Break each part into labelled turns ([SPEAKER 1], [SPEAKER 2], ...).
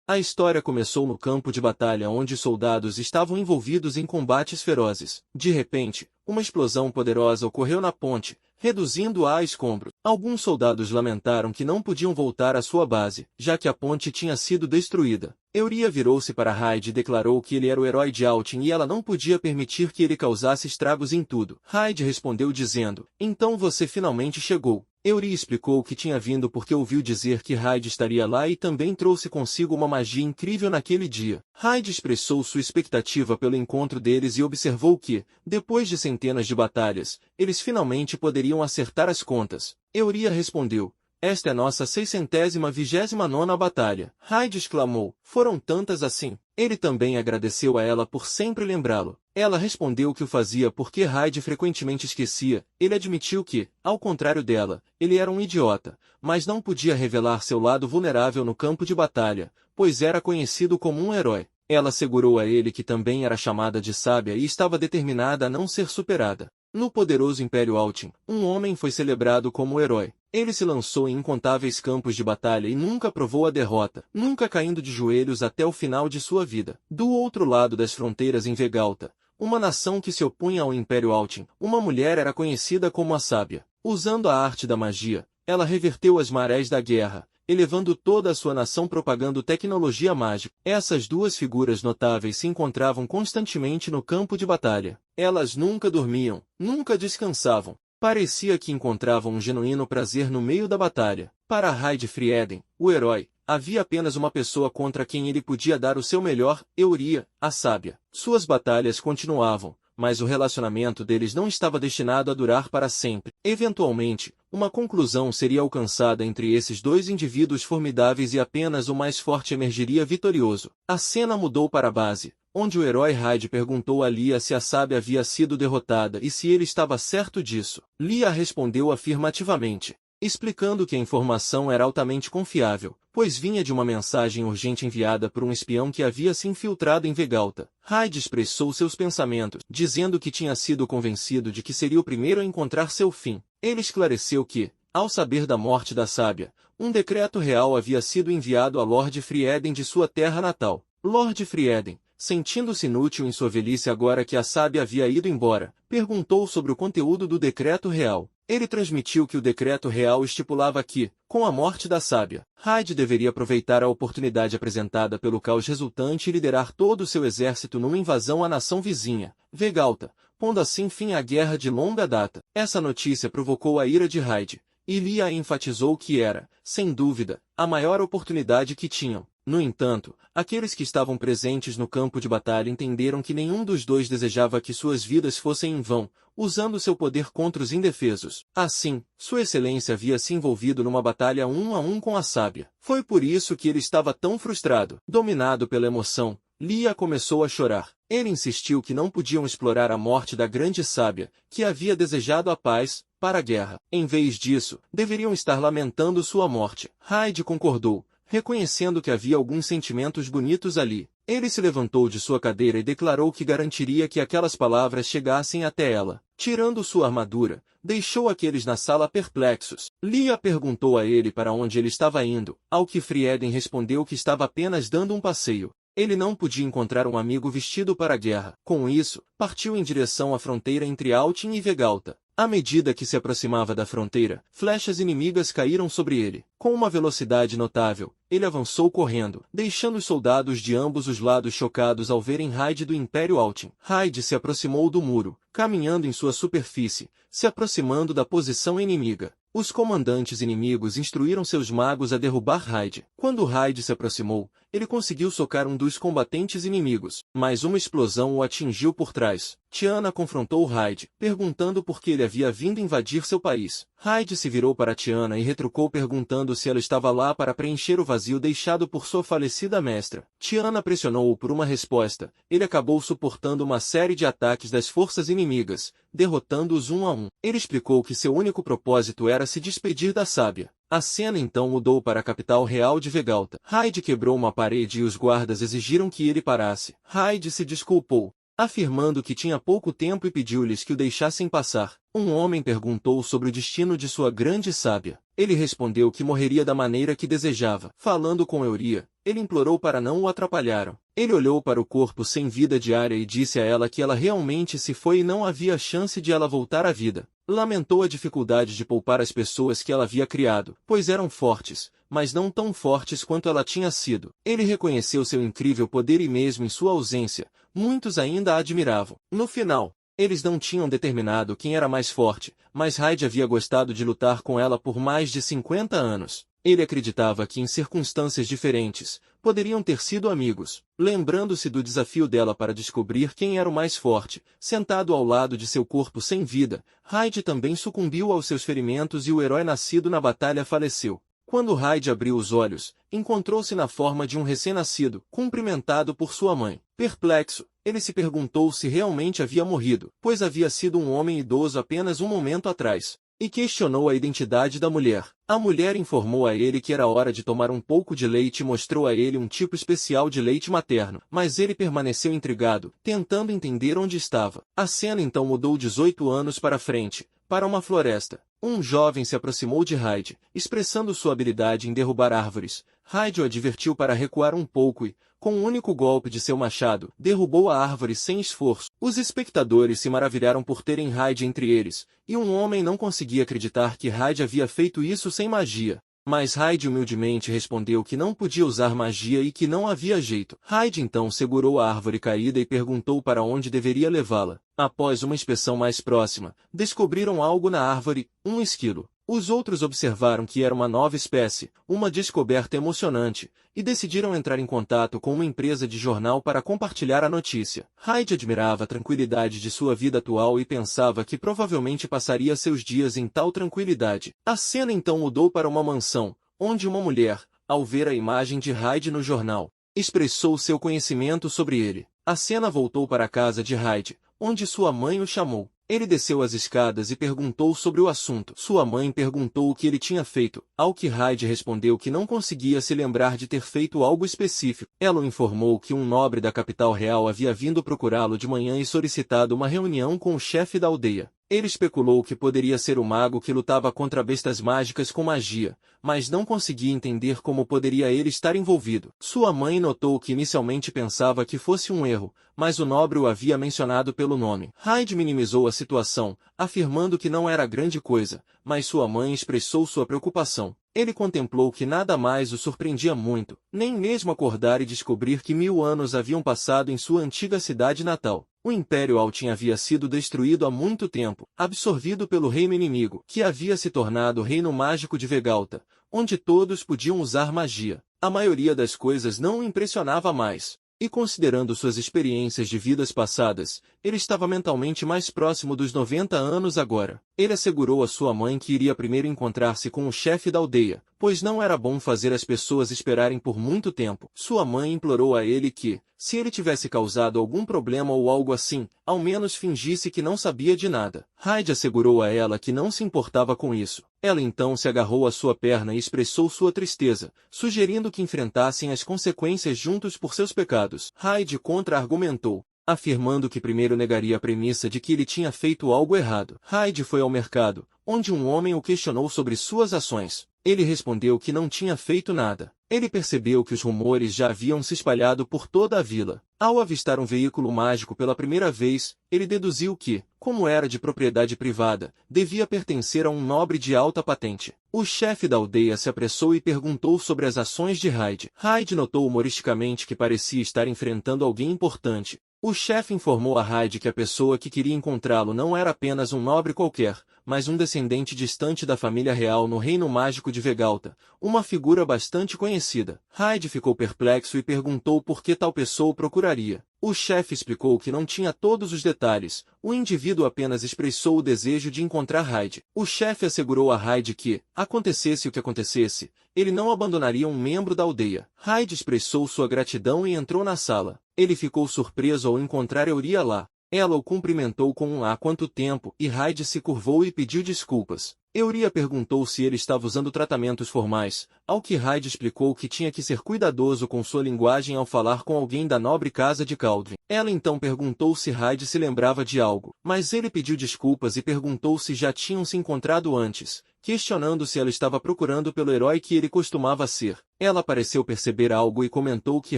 [SPEAKER 1] A história começou no campo de batalha onde soldados estavam envolvidos em combates ferozes. De repente, uma explosão poderosa ocorreu na ponte, reduzindo-a a escombros. Alguns soldados lamentaram que não podiam voltar à sua base, já que a ponte tinha sido destruída. Euria virou-se para Hyde e declarou que ele era o herói de Altin e ela não podia permitir que ele causasse estragos em tudo. Hyde respondeu dizendo: "Então você finalmente chegou." Euria explicou que tinha vindo porque ouviu dizer que Hyde estaria lá e também trouxe consigo uma magia incrível naquele dia. Hyde expressou sua expectativa pelo encontro deles e observou que, depois de centenas de batalhas, eles finalmente poderiam acertar as contas. Euria respondeu: "Esta é nossa 629ª batalha." Hyde exclamou: "Foram tantas assim?" Ele também agradeceu a ela por sempre lembrá-lo. Ela respondeu que o fazia porque Hyde frequentemente esquecia. Ele admitiu que, ao contrário dela, ele era um idiota, mas não podia revelar seu lado vulnerável no campo de batalha, pois era conhecido como um herói. Ela assegurou a ele que também era chamada de sábia e estava determinada a não ser superada. No poderoso Império Altin, um homem foi celebrado como herói. Ele se lançou em incontáveis campos de batalha e nunca provou a derrota, nunca caindo de joelhos até o final de sua vida. Do outro lado das fronteiras em Vegalta, uma nação que se opunha ao Império Altin, uma mulher era conhecida como a Sábia. Usando a arte da magia, ela reverteu as marés da guerra, elevando toda a sua nação propagando tecnologia mágica. Essas duas figuras notáveis se encontravam constantemente no campo de batalha. Elas nunca dormiam, nunca descansavam. Parecia que encontravam um genuíno prazer no meio da batalha. Para Hyde Frieden, o herói, havia apenas uma pessoa contra quem ele podia dar o seu melhor: Euria, a sábia. Suas batalhas continuavam, mas o relacionamento deles não estava destinado a durar para sempre. Eventualmente, uma conclusão seria alcançada entre esses dois indivíduos formidáveis e apenas o mais forte emergiria vitorioso. A cena mudou para a base, onde o herói Hyde perguntou a Lia se a sábia havia sido derrotada e se ele estava certo disso. Lia respondeu afirmativamente, explicando que a informação era altamente confiável, pois vinha de uma mensagem urgente enviada por um espião que havia se infiltrado em Vegalta. Hyde expressou seus pensamentos, dizendo que tinha sido convencido de que seria o primeiro a encontrar seu fim. Ele esclareceu que, ao saber da morte da sábia, um decreto real havia sido enviado a Lord Frieden de sua terra natal. Lord Frieden, sentindo-se inútil em sua velhice agora que a sábia havia ido embora, perguntou sobre o conteúdo do decreto real. Ele transmitiu que o decreto real estipulava que, com a morte da sábia, Hyde deveria aproveitar a oportunidade apresentada pelo caos resultante e liderar todo o seu exército numa invasão à nação vizinha, Vegalta, pondo assim fim à guerra de longa data. Essa notícia provocou a ira de Hyde, e Lia enfatizou que era, sem dúvida, a maior oportunidade que tinham. No entanto, aqueles que estavam presentes no campo de batalha entenderam que nenhum dos dois desejava que suas vidas fossem em vão, usando seu poder contra os indefesos. Assim, Sua Excelência havia se envolvido numa batalha 1 a 1 com a sábia. Foi por isso que ele estava tão frustrado. Dominado pela emoção, Lia começou a chorar. Ele insistiu que não podiam explorar a morte da grande sábia, que havia desejado a paz, para a guerra. Em vez disso, deveriam estar lamentando sua morte. Hyde concordou, reconhecendo que havia alguns sentimentos bonitos ali. Ele se levantou de sua cadeira e declarou que garantiria que aquelas palavras chegassem até ela. Tirando sua armadura, deixou aqueles na sala perplexos. Lia perguntou a ele para onde ele estava indo, ao que Frieden respondeu que estava apenas dando um passeio. Ele não podia encontrar um amigo vestido para a guerra. Com isso, partiu em direção à fronteira entre Altin e Vegalta. À medida que se aproximava da fronteira, flechas inimigas caíram sobre ele. Com uma velocidade notável, ele avançou correndo, deixando os soldados de ambos os lados chocados ao verem Hyde do Império Altin. Hyde se aproximou do muro, caminhando em sua superfície, se aproximando da posição inimiga. Os comandantes inimigos instruíram seus magos a derrubar Hyde. Quando Hyde se aproximou, ele conseguiu socar um dos combatentes inimigos, mas uma explosão o atingiu por trás. Tiana confrontou Hyde, perguntando por que ele havia vindo invadir seu país. Hyde se virou para Tiana e retrucou perguntando se ela estava lá para preencher o vazio deixado por sua falecida mestra. Tiana pressionou-o por uma resposta. Ele acabou suportando uma série de ataques das forças inimigas, derrotando-os 1 a 1. Ele explicou que seu único propósito era se despedir da sábia. A cena então mudou para a capital real de Vegalta. Hyde quebrou uma parede e os guardas exigiram que ele parasse. Hyde se desculpou, afirmando que tinha pouco tempo e pediu-lhes que o deixassem passar. Um homem perguntou sobre o destino de sua grande sábia. Ele respondeu que morreria da maneira que desejava. Falando com Euria, ele implorou para não o atrapalharam. Ele olhou para o corpo sem vida de Arya e disse a ela que ela realmente se foi e não havia chance de ela voltar à vida. Lamentou a dificuldade de poupar as pessoas que ela havia criado, pois eram fortes, mas não tão fortes quanto ela tinha sido. Ele reconheceu seu incrível poder e mesmo em sua ausência, muitos ainda a admiravam. No final, eles não tinham determinado quem era mais forte, mas Hyde havia gostado de lutar com ela por mais de 50 anos. Ele acreditava que em circunstâncias diferentes, poderiam ter sido amigos. Lembrando-se do desafio dela para descobrir quem era o mais forte, sentado ao lado de seu corpo sem vida, Hyde também sucumbiu aos seus ferimentos e o herói nascido na batalha faleceu. Quando Hyde abriu os olhos, encontrou-se na forma de um recém-nascido, cumprimentado por sua mãe. Perplexo, ele se perguntou se realmente havia morrido, pois havia sido um homem idoso apenas um momento atrás, e questionou a identidade da mulher. A mulher informou a ele que era hora de tomar um pouco de leite e mostrou a ele um tipo especial de leite materno, mas ele permaneceu intrigado, tentando entender onde estava. A cena então mudou 18 anos para frente, para uma floresta. Um jovem se aproximou de Hyde, expressando sua habilidade em derrubar árvores. Hyde o advertiu para recuar um pouco e, com um único golpe de seu machado, derrubou a árvore sem esforço. Os espectadores se maravilharam por terem Hyde entre eles, e um homem não conseguia acreditar que Hyde havia feito isso sem magia. Mas Hyde humildemente respondeu que não podia usar magia e que não havia jeito. Hyde então segurou a árvore caída e perguntou para onde deveria levá-la. Após uma inspeção mais próxima, descobriram algo na árvore, um esquilo. Os outros observaram que era uma nova espécie, uma descoberta emocionante, e decidiram entrar em contato com uma empresa de jornal para compartilhar a notícia. Hyde admirava a tranquilidade de sua vida atual e pensava que provavelmente passaria seus dias em tal tranquilidade. A cena então mudou para uma mansão, onde uma mulher, ao ver a imagem de Hyde no jornal, expressou seu conhecimento sobre ele. A cena voltou para a casa de Hyde, onde sua mãe o chamou. Ele desceu as escadas e perguntou sobre o assunto. Sua mãe perguntou o que ele tinha feito, ao que Hyde respondeu que não conseguia se lembrar de ter feito algo específico. Ela o informou que um nobre da capital real havia vindo procurá-lo de manhã e solicitado uma reunião com o chefe da aldeia. Ele especulou que poderia ser o mago que lutava contra bestas mágicas com magia, mas não conseguia entender como poderia ele estar envolvido. Sua mãe notou que inicialmente pensava que fosse um erro, mas o nobre o havia mencionado pelo nome. Hyde minimizou a situação, afirmando que não era grande coisa, mas sua mãe expressou sua preocupação. Ele contemplou que nada mais o surpreendia muito, nem mesmo acordar e descobrir que 1000 anos haviam passado em sua antiga cidade natal. O Império Altin havia sido destruído há muito tempo, absorvido pelo reino inimigo, que havia se tornado o reino mágico de Vegalta, onde todos podiam usar magia. A maioria das coisas não o impressionava mais. E considerando suas experiências de vidas passadas, ele estava mentalmente mais próximo dos 90 anos agora. Ele assegurou a sua mãe que iria primeiro encontrar-se com o chefe da aldeia, pois não era bom fazer as pessoas esperarem por muito tempo. Sua mãe implorou a ele que, se ele tivesse causado algum problema ou algo assim, ao menos fingisse que não sabia de nada. Hyde assegurou a ela que não se importava com isso. Ela então se agarrou à sua perna e expressou sua tristeza, sugerindo que enfrentassem as consequências juntos por seus pecados. Hyde contra-argumentou, afirmando que primeiro negaria a premissa de que ele tinha feito algo errado. Hyde foi ao mercado, onde um homem o questionou sobre suas ações. Ele respondeu que não tinha feito nada. Ele percebeu que os rumores já haviam se espalhado por toda a vila. Ao avistar um veículo mágico pela primeira vez, ele deduziu que, como era de propriedade privada, devia pertencer a um nobre de alta patente. O chefe da aldeia se apressou e perguntou sobre as ações de Hyde. Hyde notou humoristicamente que parecia estar enfrentando alguém importante. O chefe informou a Hyde que a pessoa que queria encontrá-lo não era apenas um nobre qualquer, mas um descendente distante da família real no reino mágico de Vegalta, uma figura bastante conhecida. Hyde ficou perplexo e perguntou por que tal pessoa o procuraria. O chefe explicou que não tinha todos os detalhes, o indivíduo apenas expressou o desejo de encontrar Hyde. O chefe assegurou a Hyde que, acontecesse o que acontecesse, ele não abandonaria um membro da aldeia. Hyde expressou sua gratidão e entrou na sala. Ele ficou surpreso ao encontrar Euria lá. Ela o cumprimentou com um há quanto tempo e Hyde se curvou e pediu desculpas. Euria perguntou se ele estava usando tratamentos formais, ao que Hyde explicou que tinha que ser cuidadoso com sua linguagem ao falar com alguém da nobre casa de Caldwin. Ela então perguntou se Hyde se lembrava de algo, mas ele pediu desculpas e perguntou se já tinham se encontrado antes, questionando se ela estava procurando pelo herói que ele costumava ser. Ela pareceu perceber algo e comentou que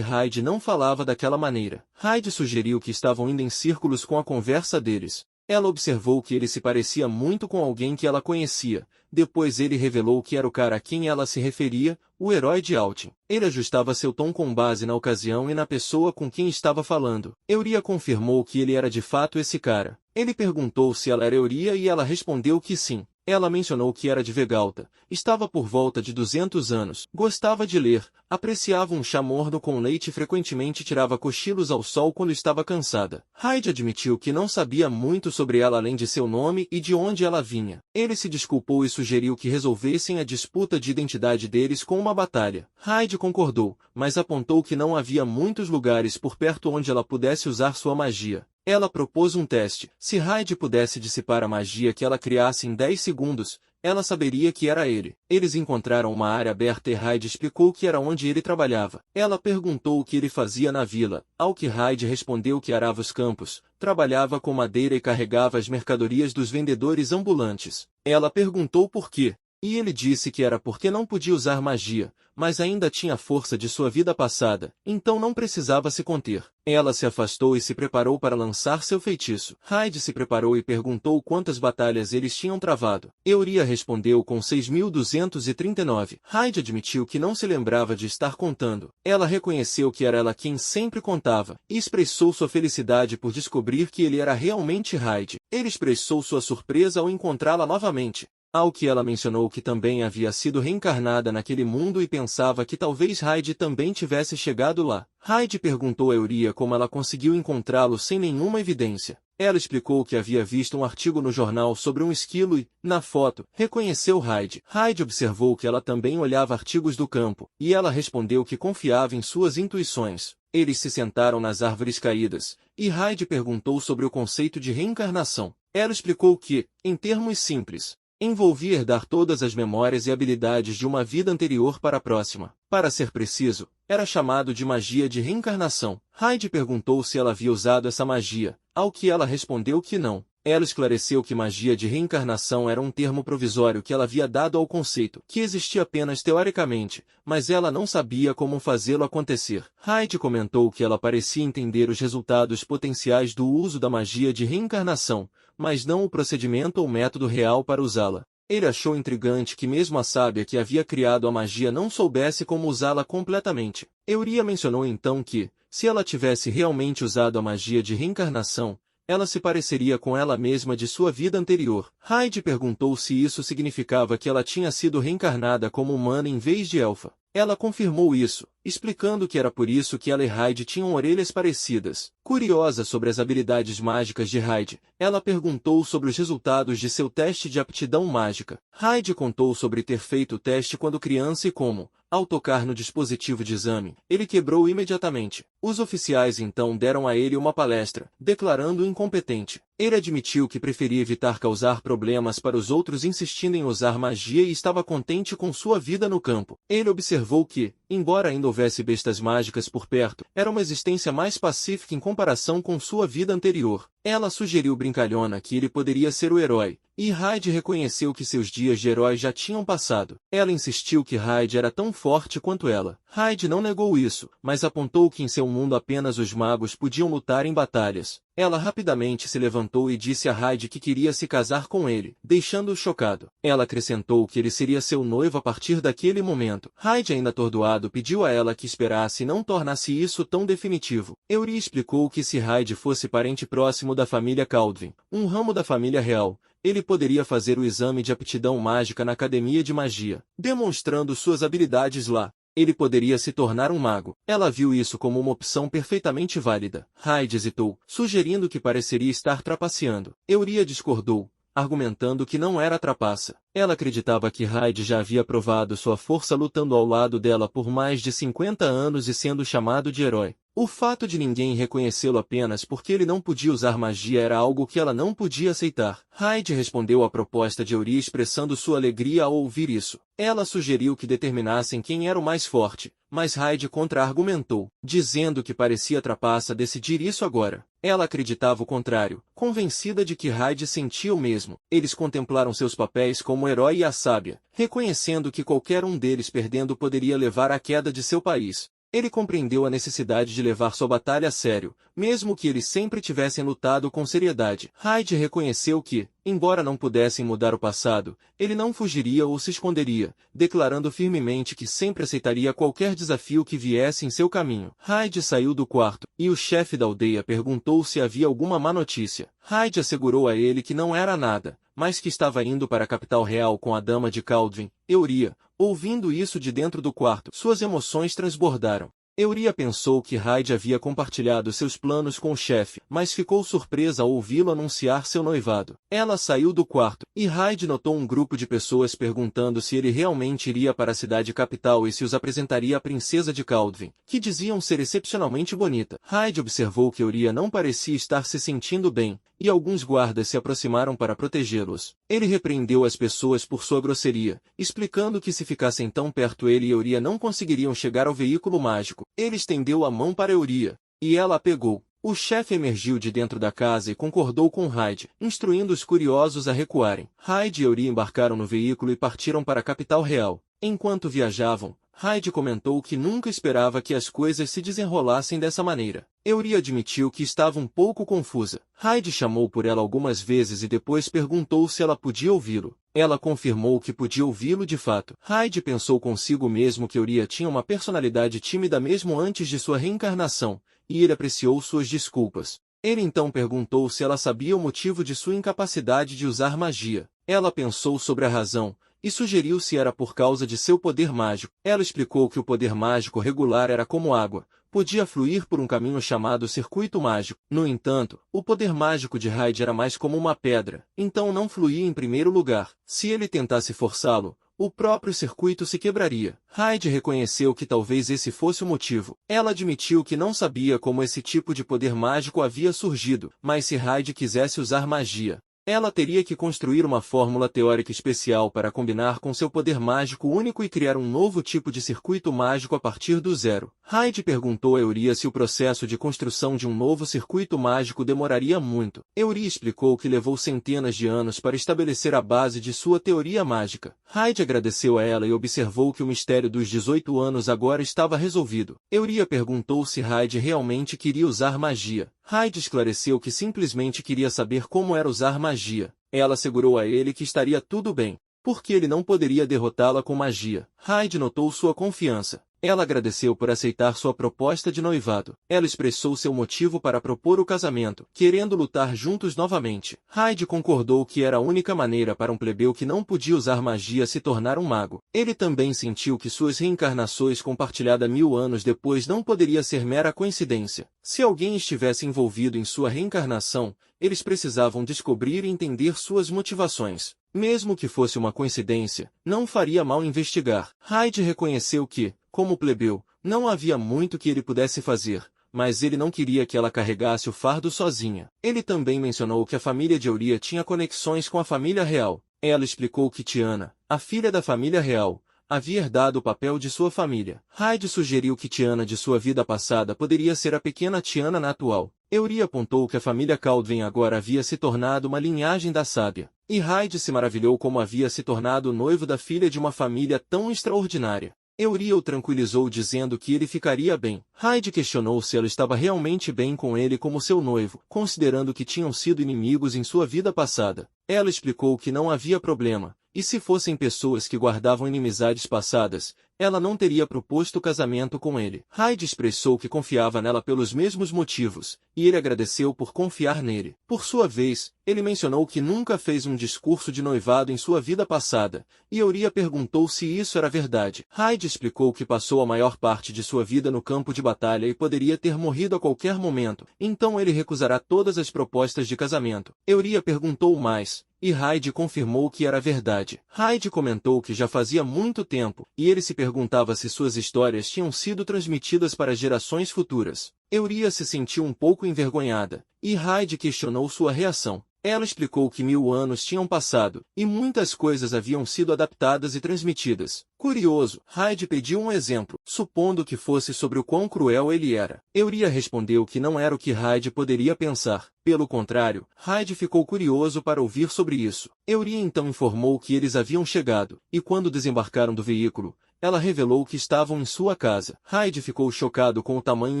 [SPEAKER 1] Hyde não falava daquela maneira. Hyde sugeriu que estavam indo em círculos com a conversa deles. Ela observou que ele se parecia muito com alguém que ela conhecia. Depois ele revelou que era o cara a quem ela se referia, o herói de Altin. Ele ajustava seu tom com base na ocasião e na pessoa com quem estava falando. Euria confirmou que ele era de fato esse cara. Ele perguntou se ela era Euria e ela respondeu que sim. Ela mencionou que era de Vegalta, estava por volta de 200 anos, gostava de ler, apreciava um chá morno com leite e frequentemente tirava cochilos ao sol quando estava cansada. Hyde admitiu que não sabia muito sobre ela além de seu nome e de onde ela vinha. Ele se desculpou e sugeriu que resolvessem a disputa de identidade deles com uma batalha. Hyde concordou, mas apontou que não havia muitos lugares por perto onde ela pudesse usar sua magia. Ela propôs um teste. Se Hyde pudesse dissipar a magia que ela criasse em 10 segundos, ela saberia que era ele. Eles encontraram uma área aberta e Hyde explicou que era onde ele trabalhava. Ela perguntou o que ele fazia na vila, ao que Hyde respondeu que arava os campos, trabalhava com madeira e carregava as mercadorias dos vendedores ambulantes. Ela perguntou por quê. E ele disse que era porque não podia usar magia, mas ainda tinha a força de sua vida passada, então não precisava se conter. Ela se afastou e se preparou para lançar seu feitiço. Hyde se preparou e perguntou quantas batalhas eles tinham travado. Euria respondeu com 6.239. Hyde admitiu que não se lembrava de estar contando. Ela reconheceu que era ela quem sempre contava, e expressou sua felicidade por descobrir que ele era realmente Hyde. Ele expressou sua surpresa ao encontrá-la novamente. Ao que ela mencionou que também havia sido reencarnada naquele mundo e pensava que talvez Hyde também tivesse chegado lá. Hyde perguntou a Euria como ela conseguiu encontrá-lo sem nenhuma evidência. Ela explicou que havia visto um artigo no jornal sobre um esquilo e, na foto, reconheceu Hyde. Hyde observou que ela também olhava artigos do campo, e ela respondeu que confiava em suas intuições. Eles se sentaram nas árvores caídas, e Hyde perguntou sobre o conceito de reencarnação. Ela explicou que, em termos simples, envolvia herdar todas as memórias e habilidades de uma vida anterior para a próxima. Para ser preciso, era chamado de magia de reencarnação. Hyde perguntou se ela havia usado essa magia, ao que ela respondeu que não. Ela esclareceu que magia de reencarnação era um termo provisório que ela havia dado ao conceito, que existia apenas teoricamente, mas ela não sabia como fazê-lo acontecer. Hyde comentou que ela parecia entender os resultados potenciais do uso da magia de reencarnação, mas não o procedimento ou método real para usá-la. Ele achou intrigante que mesmo a sábia que havia criado a magia não soubesse como usá-la completamente. Euria mencionou então que, se ela tivesse realmente usado a magia de reencarnação, ela se pareceria com ela mesma de sua vida anterior. Hyde perguntou se isso significava que ela tinha sido reencarnada como humana em vez de elfa. Ela confirmou isso, explicando que era por isso que ela e Hyde tinham orelhas parecidas. Curiosa sobre as habilidades mágicas de Hyde, ela perguntou sobre os resultados de seu teste de aptidão mágica. Hyde contou sobre ter feito o teste quando criança e como, ao tocar no dispositivo de exame, ele quebrou imediatamente. Os oficiais então deram a ele uma palestra, declarando-o incompetente. Ele admitiu que preferia evitar causar problemas para os outros insistindo em usar magia e estava contente com sua vida no campo. Ele observou que, embora ainda houvesse bestas mágicas por perto, era uma existência mais pacífica em comparação com sua vida anterior. Ela sugeriu brincalhona que ele poderia ser o herói, e Hyde reconheceu que seus dias de herói já tinham passado. Ela insistiu que Hyde era tão forte quanto ela. Hyde não negou isso, mas apontou que em seu mundo apenas os magos podiam lutar em batalhas. Ela rapidamente se levantou e disse a Hyde que queria se casar com ele, deixando-o chocado. Ela acrescentou que ele seria seu noivo a partir daquele momento. Hyde, ainda atordoado, pediu a ela que esperasse e não tornasse isso tão definitivo. Euria explicou que se Hyde fosse parente próximo da família Caldwin, um ramo da família real, ele poderia fazer o exame de aptidão mágica na Academia de Magia, demonstrando suas habilidades lá. Ele poderia se tornar um mago. Ela viu isso como uma opção perfeitamente válida. Hyde hesitou, sugerindo que pareceria estar trapaceando. Euria discordou, argumentando que não era trapaça. Ela acreditava que Hyde já havia provado sua força lutando ao lado dela por mais de 50 anos e sendo chamado de herói. O fato de ninguém reconhecê-lo apenas porque ele não podia usar magia era algo que ela não podia aceitar. Hyde respondeu à proposta de Euria expressando sua alegria ao ouvir isso. Ela sugeriu que determinassem quem era o mais forte, mas Hyde contra-argumentou, dizendo que parecia trapaça decidir isso agora. Ela acreditava o contrário, convencida de que Hyde sentia o mesmo. Eles contemplaram seus papéis como o herói e a sábia, reconhecendo que qualquer um deles perdendo poderia levar à queda de seu país. Ele compreendeu a necessidade de levar sua batalha a sério, mesmo que eles sempre tivessem lutado com seriedade. Hyde reconheceu que, embora não pudessem mudar o passado, ele não fugiria ou se esconderia, declarando firmemente que sempre aceitaria qualquer desafio que viesse em seu caminho. Hyde saiu do quarto, e o chefe da aldeia perguntou se havia alguma má notícia. Hyde assegurou a ele que não era nada, mas que estava indo para a capital real com a dama de Kaldvin, Euria. Ouvindo isso de dentro do quarto, suas emoções transbordaram. Euria pensou que Hyde havia compartilhado seus planos com o chefe, mas ficou surpresa ao ouvi-lo anunciar seu noivado. Ela saiu do quarto, e Hyde notou um grupo de pessoas perguntando se ele realmente iria para a cidade capital e se os apresentaria à princesa de Kaldvin, que diziam ser excepcionalmente bonita. Hyde observou que Euria não parecia estar se sentindo bem, e alguns guardas se aproximaram para protegê-los. Ele repreendeu as pessoas por sua grosseria, explicando que se ficassem tão perto ele e Euria não conseguiriam chegar ao veículo mágico. Ele estendeu a mão para Euria, e ela a pegou. O chefe emergiu de dentro da casa e concordou com Hyde, instruindo os curiosos a recuarem. Hyde e Euria embarcaram no veículo e partiram para a capital real. Enquanto viajavam, Hyde comentou que nunca esperava que as coisas se desenrolassem dessa maneira. Euria admitiu que estava um pouco confusa. Hyde chamou por ela algumas vezes e depois perguntou se ela podia ouvi-lo. Ela confirmou que podia ouvi-lo de fato. Hyde pensou consigo mesmo que Euria tinha uma personalidade tímida mesmo antes de sua reencarnação, e ele apreciou suas desculpas. Ele então perguntou se ela sabia o motivo de sua incapacidade de usar magia. Ela pensou sobre a razão, e sugeriu se era por causa de seu poder mágico. Ela explicou que o poder mágico regular era como água, podia fluir por um caminho chamado circuito mágico. No entanto, o poder mágico de Hyde era mais como uma pedra, então não fluía em primeiro lugar. Se ele tentasse forçá-lo, o próprio circuito se quebraria. Hyde reconheceu que talvez esse fosse o motivo. Ela admitiu que não sabia como esse tipo de poder mágico havia surgido, mas se Hyde quisesse usar magia, ela teria que construir uma fórmula teórica especial para combinar com seu poder mágico único e criar um novo tipo de circuito mágico a partir do zero. Hyde perguntou a Euria se o processo de construção de um novo circuito mágico demoraria muito. Euria explicou que levou centenas de anos para estabelecer a base de sua teoria mágica. Hyde agradeceu a ela e observou que o mistério dos 18 anos agora estava resolvido. Euria perguntou se Hyde realmente queria usar magia. Hyde esclareceu que simplesmente queria saber como era usar magia. Ela assegurou a ele que estaria tudo bem, porque ele não poderia derrotá-la com magia. Hyde notou sua confiança. Ela agradeceu por aceitar sua proposta de noivado. Ela expressou seu motivo para propor o casamento, querendo lutar juntos novamente. Hyde concordou que era a única maneira para um plebeu que não podia usar magia se tornar um mago. Ele também sentiu que suas reencarnações compartilhadas 1000 anos depois não poderia ser mera coincidência. Se alguém estivesse envolvido em sua reencarnação, eles precisavam descobrir e entender suas motivações. Mesmo que fosse uma coincidência, não faria mal investigar. Hyde reconheceu que, como plebeu, não havia muito que ele pudesse fazer, mas ele não queria que ela carregasse o fardo sozinha. Ele também mencionou que a família de Euria tinha conexões com a família real. Ela explicou que Tiana, a filha da família real, havia herdado o papel de sua família. Hyde sugeriu que Tiana de sua vida passada poderia ser a pequena Tiana na atual. Euria apontou que a família Kaldvin agora havia se tornado uma linhagem da sábia, e Hyde se maravilhou como havia se tornado o noivo da filha de uma família tão extraordinária. Euria o tranquilizou dizendo que ele ficaria bem. Hyde questionou se ela estava realmente bem com ele como seu noivo, considerando que tinham sido inimigos em sua vida passada. Ela explicou que não havia problema, e se fossem pessoas que guardavam inimizades passadas, ela não teria proposto o casamento com ele. Hyde expressou que confiava nela pelos mesmos motivos, e ele agradeceu por confiar nele. Por sua vez, ele mencionou que nunca fez um discurso de noivado em sua vida passada, e Euria perguntou se isso era verdade. Hyde explicou que passou a maior parte de sua vida no campo de batalha e poderia ter morrido a qualquer momento, então ele recusará todas as propostas de casamento. Euria perguntou mais, e Hyde confirmou que era verdade. Hyde comentou que já fazia muito tempo, e ele se perguntava se suas histórias tinham sido transmitidas para gerações futuras. Euria se sentiu um pouco envergonhada, e Hyde questionou sua reação. Ela explicou que 1000 anos tinham passado, e muitas coisas haviam sido adaptadas e transmitidas. Curioso, Hyde pediu um exemplo, supondo que fosse sobre o quão cruel ele era. Euria respondeu que não era o que Hyde poderia pensar. Pelo contrário, Hyde ficou curioso para ouvir sobre isso. Euria então informou que eles haviam chegado, e quando desembarcaram do veículo, ela revelou que estavam em sua casa. Hyde ficou chocado com o tamanho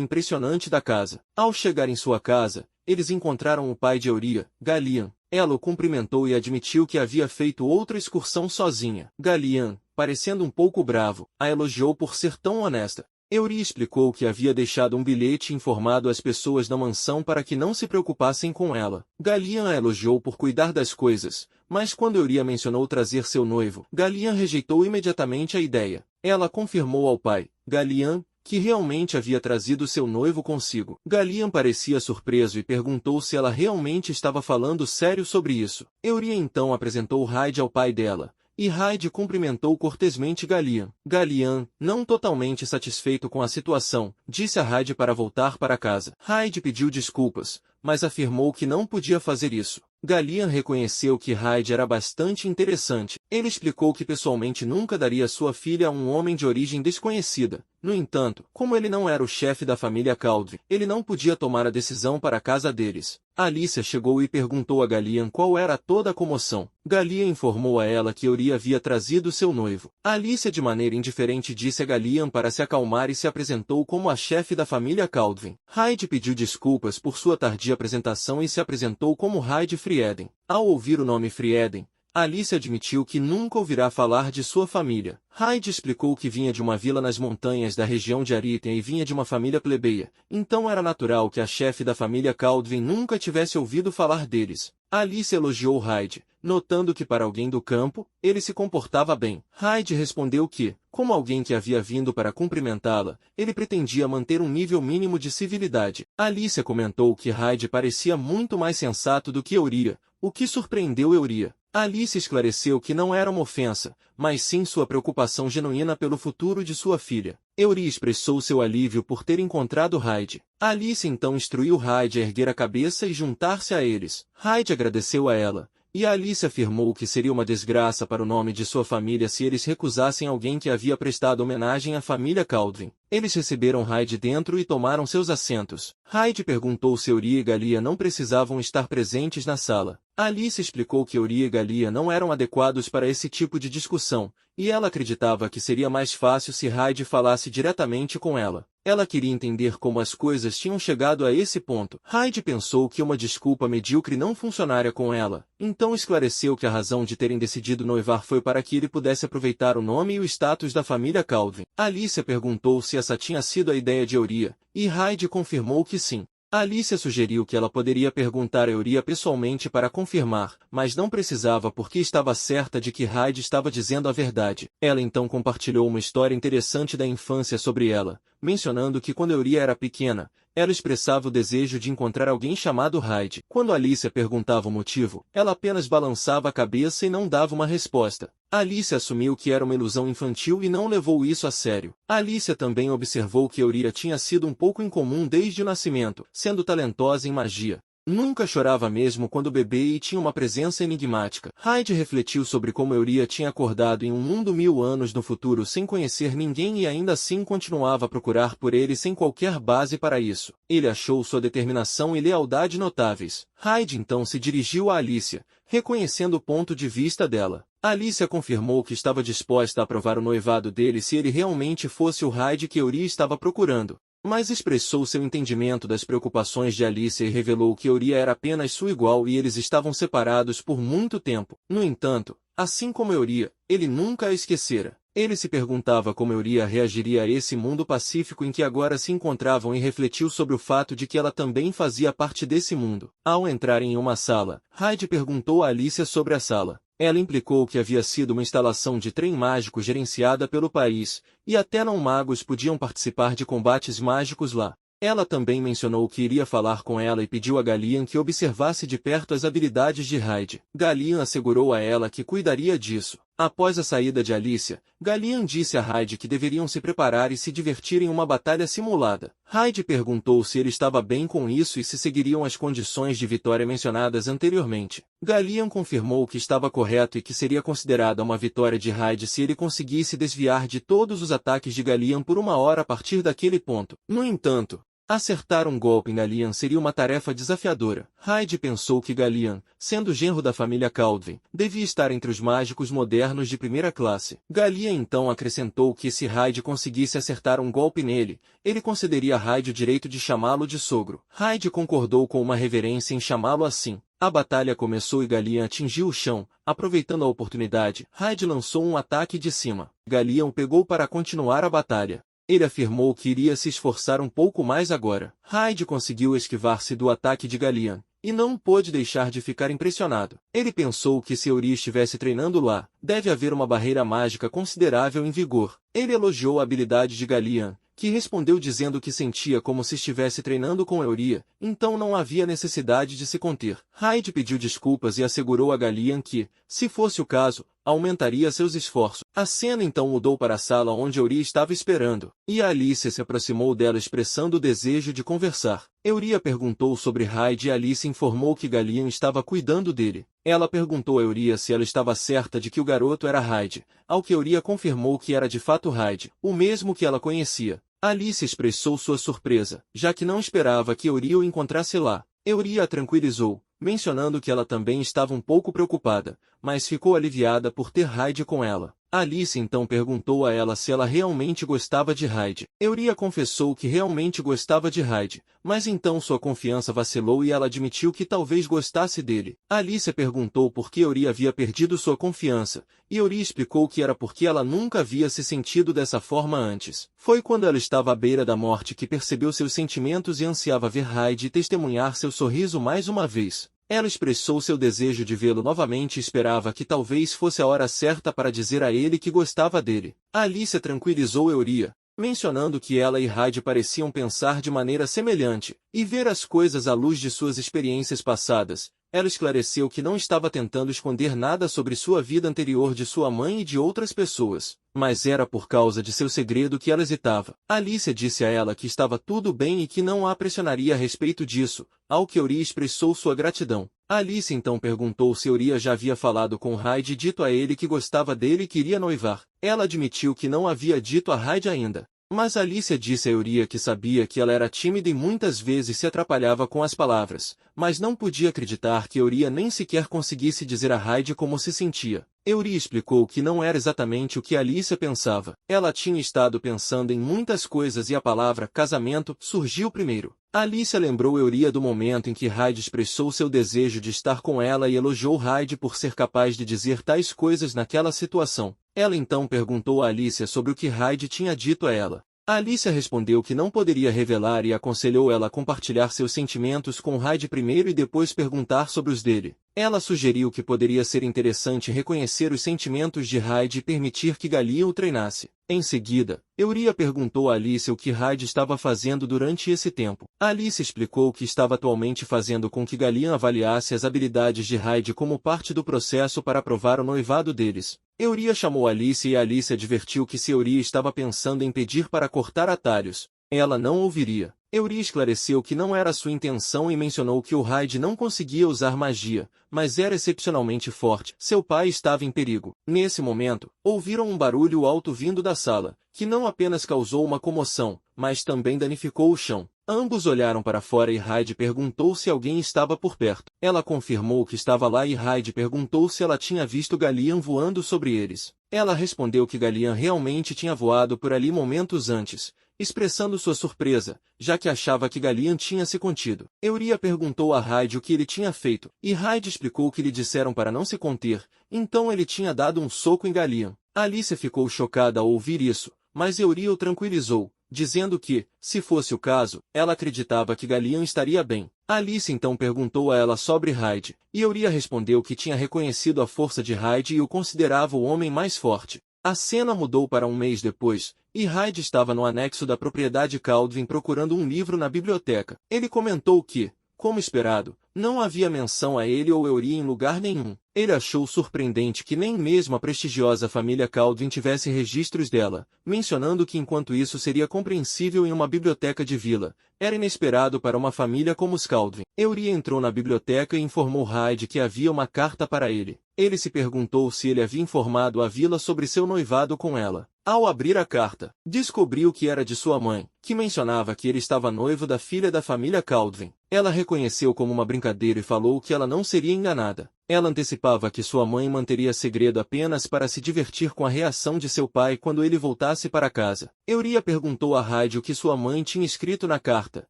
[SPEAKER 1] impressionante da casa. Ao chegar em sua casa, eles encontraram o pai de Euria, Galian. Ela o cumprimentou e admitiu que havia feito outra excursão sozinha. Galian, parecendo um pouco bravo, a elogiou por ser tão honesta. Euria explicou que havia deixado um bilhete informado às pessoas da mansão para que não se preocupassem com ela. Galian a elogiou por cuidar das coisas, mas quando Euria mencionou trazer seu noivo, Galian rejeitou imediatamente a ideia. Ela confirmou ao pai, Galian, que realmente havia trazido seu noivo consigo. Galian parecia surpreso e perguntou se ela realmente estava falando sério sobre isso. Euria então apresentou Hyde ao pai dela, e Hyde cumprimentou cortesmente Galian. Galian, não totalmente satisfeito com a situação, disse a Hyde para voltar para casa. Hyde pediu desculpas, mas afirmou que não podia fazer isso. Galian reconheceu que Hyde era bastante interessante. Ele explicou que pessoalmente nunca daria sua filha a um homem de origem desconhecida. No entanto, como ele não era o chefe da família Caldwin, ele não podia tomar a decisão para a casa deles. Alicia chegou e perguntou a Galian qual era toda a comoção. Galian informou a ela que Euria havia trazido seu noivo. Alicia de maneira indiferente disse a Galian para se acalmar e se apresentou como a chefe da família Caldwin. Hyde pediu desculpas por sua tardia apresentação e se apresentou como Hyde Frieden. Ao ouvir o nome Frieden, Alicia admitiu que nunca ouvirá falar de sua família. Hyde explicou que vinha de uma vila nas montanhas da região de Arithia e vinha de uma família plebeia, então era natural que a chefe da família Caldwin nunca tivesse ouvido falar deles. Alicia elogiou Hyde, notando que para alguém do campo, ele se comportava bem. Hyde respondeu que, como alguém que havia vindo para cumprimentá-la, ele pretendia manter um nível mínimo de civilidade. Alicia comentou que Hyde parecia muito mais sensato do que Euria, o que surpreendeu Euria. Alicia esclareceu que não era uma ofensa, mas sim sua preocupação genuína pelo futuro de sua filha. Euria expressou seu alívio por ter encontrado Hyde. Alicia então instruiu Hyde a erguer a cabeça e juntar-se a eles. Hyde agradeceu a ela, e Alicia afirmou que seria uma desgraça para o nome de sua família se eles recusassem alguém que havia prestado homenagem à família Caldwin. Eles receberam Hyde dentro e tomaram seus assentos. Hyde perguntou se Euria e Galia não precisavam estar presentes na sala. Alicia explicou que Euria e Galia não eram adequados para esse tipo de discussão, e ela acreditava que seria mais fácil se Hyde falasse diretamente com ela. Ela queria entender como as coisas tinham chegado a esse ponto. Hyde pensou que uma desculpa medíocre não funcionaria com ela, então esclareceu que a razão de terem decidido noivar foi para que ele pudesse aproveitar o nome e o status da família Caldwin. Alicia perguntou se essa tinha sido a ideia de Euria, e Hyde confirmou que sim. Alicia sugeriu que ela poderia perguntar a Euria pessoalmente para confirmar, mas não precisava porque estava certa de que Hyde estava dizendo a verdade. Ela então compartilhou uma história interessante da infância sobre ela, mencionando que quando Euria era pequena, ela expressava o desejo de encontrar alguém chamado Hyde. Quando Alicia perguntava o motivo, ela apenas balançava a cabeça e não dava uma resposta. Alicia assumiu que era uma ilusão infantil e não levou isso a sério. Alicia também observou que Euria tinha sido um pouco incomum desde o nascimento, sendo talentosa em magia. Nunca chorava mesmo quando bebê e tinha uma presença enigmática. Hyde refletiu sobre como Euria tinha acordado em um mundo 1000 anos no futuro sem conhecer ninguém e ainda assim continuava a procurar por ele sem qualquer base para isso. Ele achou sua determinação e lealdade notáveis. Hyde então se dirigiu a Alicia, reconhecendo o ponto de vista dela. Alicia confirmou que estava disposta a aprovar o noivado dele se ele realmente fosse o Hyde que Euria estava procurando. Mas expressou seu entendimento das preocupações de Alicia e revelou que Euria era apenas sua igual e eles estavam separados por muito tempo. No entanto, assim como Euria, ele nunca a esquecera. Ele se perguntava como Euria reagiria a esse mundo pacífico em que agora se encontravam e refletiu sobre o fato de que ela também fazia parte desse mundo. Ao entrarem em uma sala, Hyde perguntou a Alicia sobre a sala. Ela implicou que havia sido uma instalação de trem mágico gerenciada pelo país, e até não-magos podiam participar de combates mágicos lá. Ela também mencionou que iria falar com ela e pediu a Galian que observasse de perto as habilidades de Hyde. Galian assegurou a ela que cuidaria disso. Após a saída de Alicia, Gallian disse a Hyde que deveriam se preparar e se divertir em uma batalha simulada. Hyde perguntou se ele estava bem com isso e se seguiriam as condições de vitória mencionadas anteriormente. Gallian confirmou que estava correto e que seria considerada uma vitória de Hyde se ele conseguisse desviar de todos os ataques de Gallian por 1 hora a partir daquele ponto. No entanto, acertar um golpe em Gallian seria uma tarefa desafiadora. Hyde pensou que Gallian, sendo genro da família Caldwin, devia estar entre os mágicos modernos de primeira classe. Gallian então acrescentou que se Hyde conseguisse acertar um golpe nele, ele concederia a Hyde o direito de chamá-lo de sogro. Hyde concordou com uma reverência em chamá-lo assim. A batalha começou e Gallian atingiu o chão. Aproveitando a oportunidade, Hyde lançou um ataque de cima. Gallian o pegou para continuar a batalha. Ele afirmou que iria se esforçar um pouco mais agora. Hyde conseguiu esquivar-se do ataque de Gallian, e não pôde deixar de ficar impressionado. Ele pensou que se Euria estivesse treinando lá, deve haver uma barreira mágica considerável em vigor. Ele elogiou a habilidade de Gallian, que respondeu dizendo que sentia como se estivesse treinando com Euria, então não havia necessidade de se conter. Hyde pediu desculpas e assegurou a Gallian que, se fosse o caso, aumentaria seus esforços. A cena então mudou para a sala onde Euria estava esperando, e a Alicia se aproximou dela expressando o desejo de conversar. Euria perguntou sobre Hyde e Alicia informou que Gallian estava cuidando dele. Ela perguntou a Euria se ela estava certa de que o garoto era Hyde, ao que Euria confirmou que era de fato Hyde, o mesmo que ela conhecia. Alicia expressou sua surpresa, já que não esperava que Euria o encontrasse lá. Euria a tranquilizou, mencionando que ela também estava um pouco preocupada, mas ficou aliviada por ter Hyde com ela. Alicia então perguntou a ela se ela realmente gostava de Hyde. Euria confessou que realmente gostava de Hyde, mas então sua confiança vacilou e ela admitiu que talvez gostasse dele. Alicia perguntou por que Euria havia perdido sua confiança, e Euria explicou que era porque ela nunca havia se sentido dessa forma antes. Foi quando ela estava à beira da morte que percebeu seus sentimentos e ansiava ver Hyde e testemunhar seu sorriso mais uma vez. Ela expressou seu desejo de vê-lo novamente e esperava que talvez fosse a hora certa para dizer a ele que gostava dele. Alicia tranquilizou Euria, mencionando que ela e Hyde pareciam pensar de maneira semelhante, e ver as coisas à luz de suas experiências passadas. Ela esclareceu que não estava tentando esconder nada sobre sua vida anterior de sua mãe e de outras pessoas, mas era por causa de seu segredo que ela hesitava. Alicia disse a ela que estava tudo bem e que não a pressionaria a respeito disso, ao que Euria expressou sua gratidão. Alicia então perguntou se Euria já havia falado com Hyde e dito a ele que gostava dele e queria noivar. Ela admitiu que não havia dito a Hyde ainda. Mas Alicia disse a Euria que sabia que ela era tímida e muitas vezes se atrapalhava com as palavras, mas não podia acreditar que Euria nem sequer conseguisse dizer a Hyde como se sentia. Euria explicou que não era exatamente o que Alicia pensava. Ela tinha estado pensando em muitas coisas e a palavra casamento surgiu primeiro. Alicia lembrou Euria do momento em que Hyde expressou seu desejo de estar com ela e elogiou Hyde por ser capaz de dizer tais coisas naquela situação. Ela então perguntou a Alicia sobre o que Hyde tinha dito a ela. Alicia respondeu que não poderia revelar e aconselhou ela a compartilhar seus sentimentos com Hyde primeiro e depois perguntar sobre os dele. Ela sugeriu que poderia ser interessante reconhecer os sentimentos de Hyde e permitir que Gallian o treinasse. Em seguida, Euria perguntou a Alicia o que Hyde estava fazendo durante esse tempo. Alicia explicou que estava atualmente fazendo com que Gallian avaliasse as habilidades de Hyde como parte do processo para aprovar o noivado deles. Euria chamou Alicia e Alicia advertiu que se Euria estava pensando em pedir para cortar atalhos, ela não ouviria. Euria esclareceu que não era sua intenção e mencionou que o Hyde não conseguia usar magia, mas era excepcionalmente forte. Seu pai estava em perigo. Nesse momento, ouviram um barulho alto vindo da sala, que não apenas causou uma comoção, mas também danificou o chão. Ambos olharam para fora e Hyde perguntou se alguém estava por perto. Ela confirmou que estava lá e Hyde perguntou se ela tinha visto Gallian voando sobre eles. Ela respondeu que Gallian realmente tinha voado por ali momentos antes, expressando sua surpresa, já que achava que Gallian tinha se contido. Euria perguntou a Hyde o que ele tinha feito, e Hyde explicou que lhe disseram para não se conter, então ele tinha dado um soco em Gallian. Alicia ficou chocada ao ouvir isso, mas Euria o tranquilizou, dizendo que, se fosse o caso, ela acreditava que Gallian estaria bem. Alicia então perguntou a ela sobre Hyde, e Euria respondeu que tinha reconhecido a força de Hyde e o considerava o homem mais forte. A cena mudou para um mês depois, e Hyde estava no anexo da propriedade Caldwin procurando um livro na biblioteca. Ele comentou que, como esperado, Não havia menção a ele ou Euria em lugar nenhum. Ele achou surpreendente que nem mesmo a prestigiosa família Caldwin tivesse registros dela, mencionando que enquanto isso seria compreensível em uma biblioteca de vila, era inesperado para uma família como os Caldwin. Euria entrou na biblioteca e informou Hyde que havia uma carta para ele. Ele se perguntou se ele havia informado a vila sobre seu noivado com ela. Ao abrir a carta, descobriu que era de sua mãe, que mencionava que ele estava noivo da filha da família Caldwin. Ela reconheceu como uma brincadeira e falou que ela não seria enganada. Ela antecipava que sua mãe manteria segredo apenas para se divertir com a reação de seu pai quando ele voltasse para casa. Euria perguntou a Hyde o que sua mãe tinha escrito na carta,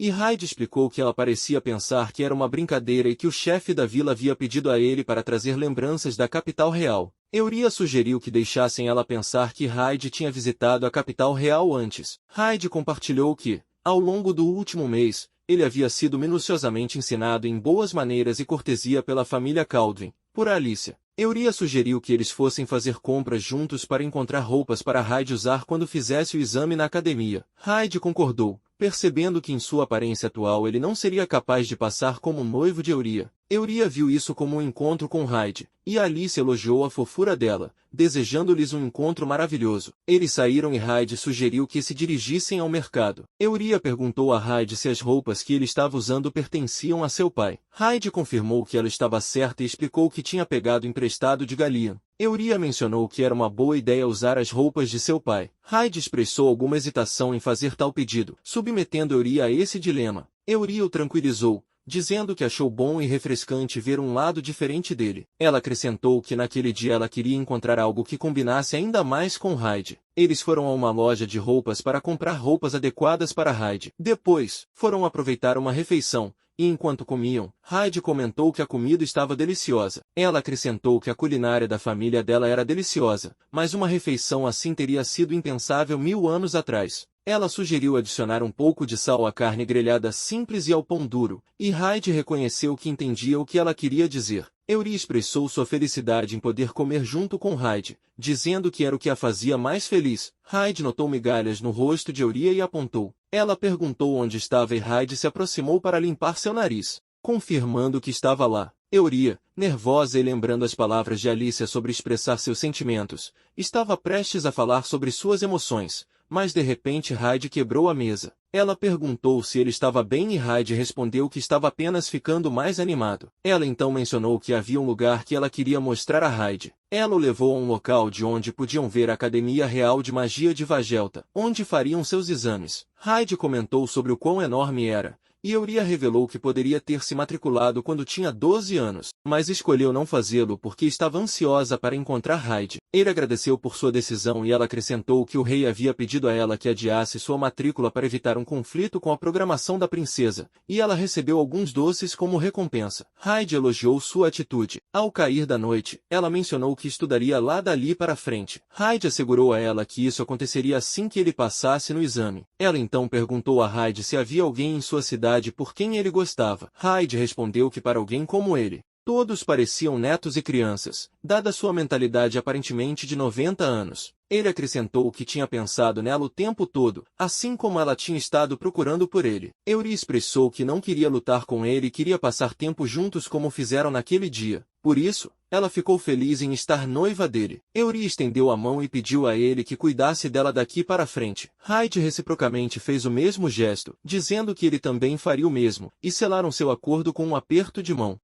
[SPEAKER 1] e Hyde explicou que ela parecia pensar que era uma brincadeira e que o chefe da vila havia pedido a ele para trazer lembranças da capital real. Euria sugeriu que deixassem ela pensar que Hyde tinha visitado a capital real antes. Hyde compartilhou que, ao longo do último mês, ele havia sido minuciosamente ensinado em boas maneiras e cortesia pela família Caldwin, por Alicia. Euria sugeriu que eles fossem fazer compras juntos para encontrar roupas para Hyde usar quando fizesse o exame na academia. Hyde concordou, percebendo que em sua aparência atual ele não seria capaz de passar como noivo de Euria. Euria viu isso como um encontro com Hyde, e Alice elogiou a fofura dela, desejando-lhes um encontro maravilhoso. Eles saíram e Hyde sugeriu que se dirigissem ao mercado. Euria perguntou a Hyde se as roupas que ele estava usando pertenciam a seu pai. Hyde confirmou que ela estava certa e explicou que tinha pegado emprestado de Galian. Euria mencionou que era uma boa ideia usar as roupas de seu pai. Hyde expressou alguma hesitação em fazer tal pedido, submetendo Euria a esse dilema. Euria o tranquilizou, dizendo que achou bom e refrescante ver um lado diferente dele. Ela acrescentou que naquele dia ela queria encontrar algo que combinasse ainda mais com Hyde. Eles foram a uma loja de roupas para comprar roupas adequadas para Hyde. Depois, foram aproveitar uma refeição, e enquanto comiam, Hyde comentou que a comida estava deliciosa. Ela acrescentou que a culinária da família dela era deliciosa, mas uma refeição assim teria sido impensável 1000 anos atrás. Ela sugeriu adicionar um pouco de sal à carne grelhada simples e ao pão duro, e Hyde reconheceu que entendia o que ela queria dizer. Euria expressou sua felicidade em poder comer junto com Hyde, dizendo que era o que a fazia mais feliz. Hyde notou migalhas no rosto de Euria e apontou. Ela perguntou onde estava e Hyde se aproximou para limpar seu nariz, confirmando que estava lá. Euria, nervosa e lembrando as palavras de Alicia sobre expressar seus sentimentos, estava prestes a falar sobre suas emoções, mas de repente Hyde quebrou a mesa. Ela perguntou se ele estava bem e Hyde respondeu que estava apenas ficando mais animado. Ela então mencionou que havia um lugar que ela queria mostrar a Hyde. Ela o levou a um local de onde podiam ver a Academia Real de Magia de Vagelta, onde fariam seus exames. Hyde comentou sobre o quão enorme era, e Euria revelou que poderia ter se matriculado quando tinha 12 anos, mas escolheu não fazê-lo porque estava ansiosa para encontrar Hyde. Ele agradeceu por sua decisão e ela acrescentou que o rei havia pedido a ela que adiasse sua matrícula para evitar um conflito com a programação da princesa, e ela recebeu alguns doces como recompensa. Hyde elogiou sua atitude. Ao cair da noite, ela mencionou que estudaria lá dali para frente. Hyde assegurou a ela que isso aconteceria assim que ele passasse no exame. Ela então perguntou a Hyde se havia alguém em sua cidade por quem ele gostava. Hyde respondeu que para alguém como ele, todos pareciam netos e crianças, dada sua mentalidade aparentemente de 90 anos. Ele acrescentou que tinha pensado nela o tempo todo, assim como ela tinha estado procurando por ele. Euria expressou que não queria lutar com ele e queria passar tempo juntos como fizeram naquele dia. Por isso, ela ficou feliz em estar noiva dele. Euria estendeu a mão e pediu a ele que cuidasse dela daqui para frente. Hyde reciprocamente fez o mesmo gesto, dizendo que ele também faria o mesmo, e selaram seu acordo com um aperto de mão.